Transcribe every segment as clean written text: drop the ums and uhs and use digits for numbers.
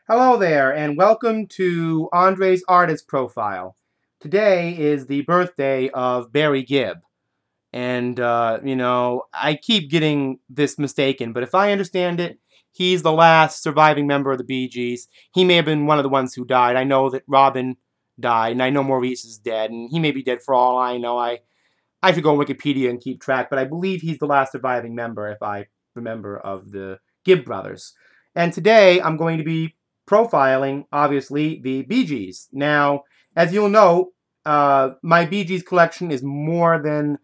Hello there, and welcome to Andre's Artist Profile. Today is the birthday of Barry Gibb, and, I keep getting this mistaken, but if I understand it, he's the last surviving member of the Bee Gees. He may have been one of the ones who died. I know that Robin died, and I know Maurice is dead, and he may be dead for all I know. I should go on Wikipedia and keep track, but I believe he's the last surviving member, if I remember, of the Gibb brothers. And today I'm going to be profiling, obviously, the Bee Gees. Now, as you'll know, my Bee Gees collection is more than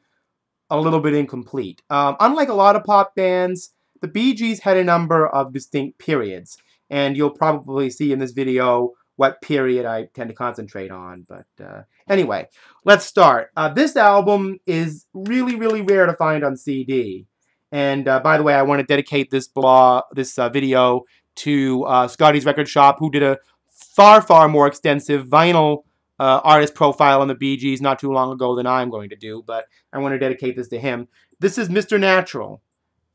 a little bit incomplete. Unlike a lot of pop bands, the Bee Gees had a number of distinct periods, and you'll probably see in this video what period I tend to concentrate on. But anyway, let's start. This album is really, really rare to find on CD. And by the way, I want to dedicate this video to Scotty's Record Shop, who did a far, far more extensive vinyl artist profile on the Bee Gees not too long ago than I'm going to do, but I want to dedicate this to him. This is Mr. Natural,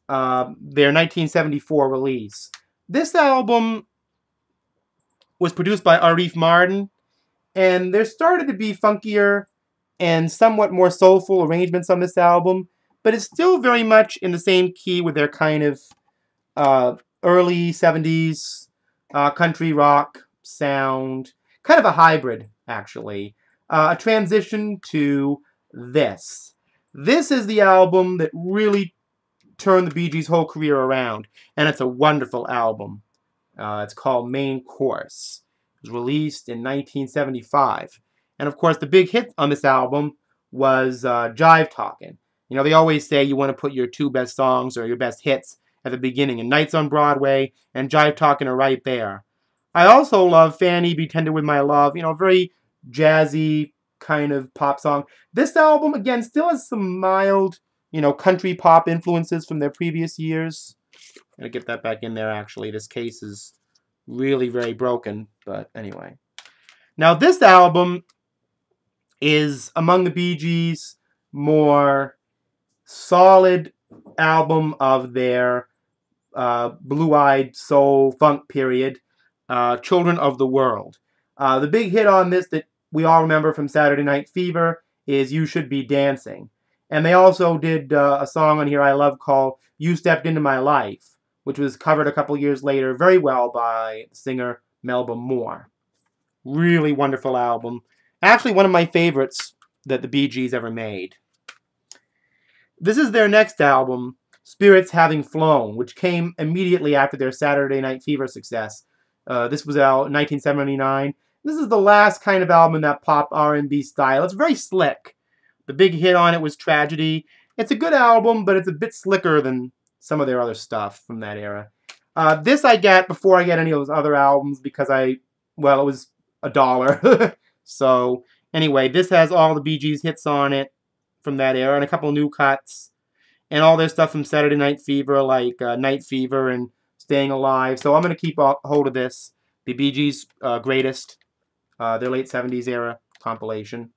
their 1974 release. This album was produced by Arif Mardin, and there started to be funkier and somewhat more soulful arrangements on this album, but it's still very much in the same key with their kind of early 70s country rock sound, kind of a hybrid, actually. A transition to this. This is the album that really turned the Bee Gees' whole career around, and it's a wonderful album. It's called Main Course. It was released in 1975. And of course, the big hit on this album was Jive Talkin'. You know, they always say you want to put your two best songs or your best hits at the beginning, and Nights on Broadway and Jive Talkin' are right there. I also love Fanny, Be Tender With My Love, very jazzy kind of pop song. This album, again, still has some mild, country pop influences from their previous years. I'm going to get that back in there, actually. This case is really very broken, but anyway. Now, this album is, among the Bee Gees' more solid album of their blue-eyed soul funk period, Children of the World. The big hit on this that we all remember from Saturday Night Fever is You Should Be Dancing. And they also did a song on here I love called You Stepped Into My Life, which was covered a couple years later very well by singer Melba Moore. Really wonderful album. Actually, one of my favorites that the Bee Gees ever made. This is their next album, Spirits Having Flown, which came immediately after their Saturday Night Fever success. This was out in 1979. This is the last kind of album in that pop R&B style. It's very slick. The big hit on it was Tragedy. It's a good album, but it's a bit slicker than some of their other stuff from that era. This I got before I got any of those other albums because it was $1. So anyway, this has all the Bee Gees hits on it from that era and a couple new cuts. And all their stuff from Saturday Night Fever, like Night Fever and Staying Alive. So I'm going to keep hold of this. The Bee Gees' greatest, their late 70s era compilation.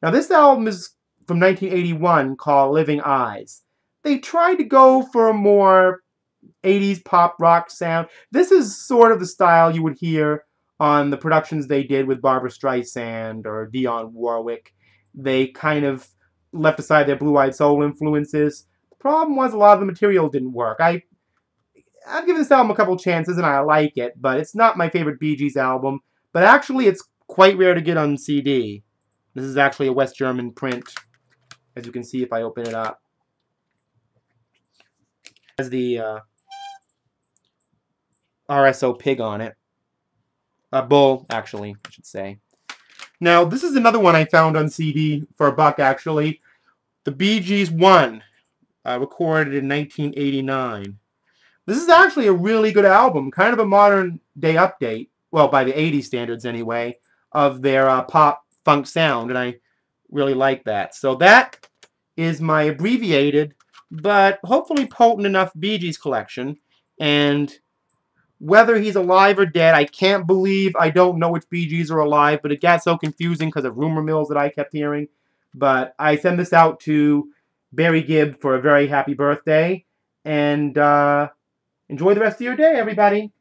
Now this album is from 1981 called Living Eyes. They tried to go for a more 80s pop rock sound. This is sort of the style you would hear on the productions they did with Barbra Streisand or Dionne Warwick. They kind of left aside their blue-eyed soul influences. The problem was a lot of the material didn't work. I've given this album a couple chances and I like it, but it's not my favorite Bee Gees album. But actually, it's quite rare to get on CD. This is actually a West German print, as you can see if I open it up. It has the RSO pig on it. A bull, actually, I should say. Now, this is another one I found on CD for $1, actually. The Bee Gees 1, recorded in 1989. This is actually a really good album, kind of a modern-day update, well, by the 80s standards anyway, of their pop funk sound, and I really like that. So that is my abbreviated, but hopefully potent enough Bee Gees collection, and whether he's alive or dead, I can't believe I don't know which Bee Gees are alive, but it got so confusing because of rumor mills that I kept hearing. But I send this out to Barry Gibb for a very happy birthday, and enjoy the rest of your day, everybody.